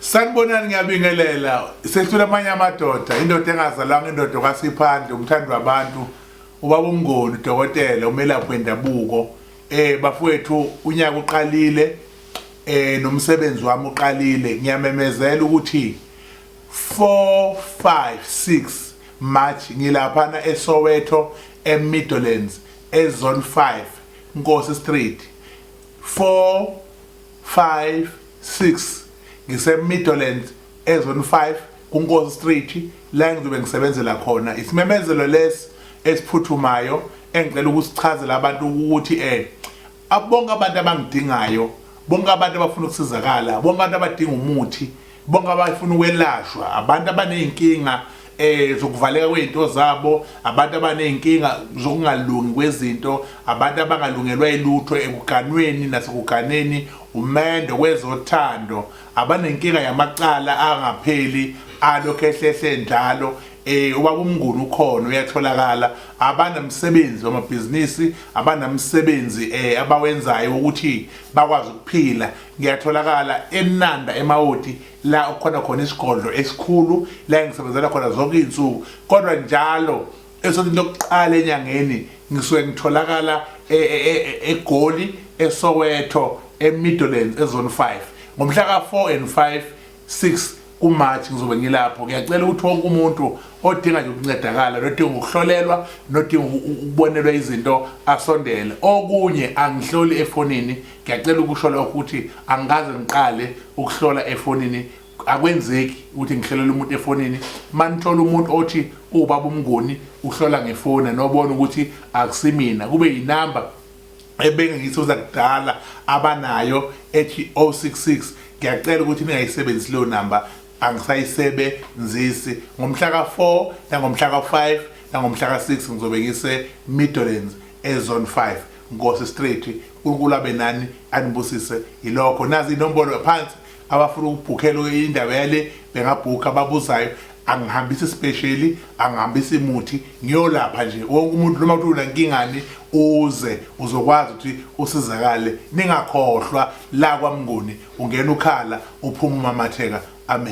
Sanibonani ngiyabingelela sesithula amanye amadoda indoda engazalwanga indoda kaSiphandle umthandi wabantu ubaba uMngoni udokotela umelaphi wendabuko bafowethu unyaka uqalile nomsebenzi wami uqalile ngiyamemezela ukuthi 4 5 6 March ngilapha eSoweto eMidlands ezone 5 Nkosi Street 4 5 6 ngise-Midlands ezone 5 kuNkosi Street la ngizobe ngisebenzela khona isimemezelo lesi esiphuthumayo engicela ukusichazela abantu ukuthi abonke abantu abangidingayo bonke abantu abafuna ukusizakala bonke abantu abadinga umuthi bonke abafuna ukwelashwa abantu abaneyinkinga zokuvaleka kwezinto zabo abantu abaneyinkinga zokungalungi kwezinto abantu abangalungelwa ilutho ekuganweni nasekuganeni umendo kwezothando abanenkinga yamacala angapheli alokhehlehle njalo ubaba uMnguni ukhona uyatholakala abanamsebenzi wamabhizinisi abanamsebenzi abawenzayo ukuthi bakwazi ukuphila ngiyatholakala eNanda eMawoti la khona isigodlo esikhulu la ngisebenzela khona zonke izinsuku kodwa njalo esothi lokuqala enyangeni ngisuke ngitholakala eGoli eSoweto eMidlands ezone 5 ngomhla ka4 and 5 6 kuMarch ngizobe ngilapho ngiyacela ukuthi wonke umuntu odinga nje ukuncedakala nodinga ukuhlolelwa nodinga ukubonelwa izinto asondele okunye angihloli efonini ngiyacela ukushola ukuthi angaze ngiqale ukuhlola efonini akwenzeki ukuthi ngihlolela umuntu efonini manithola umuntu othi ubaba uMnguni uhlola ngefoni nobona ukuthi akusimina kube yinamba ebengiyisuza kudala abanayo ethi 066 ngiyacela ukuthi ningayisebenzisi leyo number angisayisebenzisi ngomhla ka4 nangomhla ka5 nangomhla ka6 ngizobe ngise Midlands ezone 5 Nkosi Street uNkulunkulu nani anibusise yilokho nazi inombolo phansi abafuna ukubhukhela indawo yale bengabhukha ababuzayo angihambisi specially angihambisi imuthi ngiyolapha nje wonke umuntu noma kuthi unankingani uze uzokwazi ukuthi usizakale ningakhohlwa la kwaMnguni ungena ukhala uphuma umamatheka amen.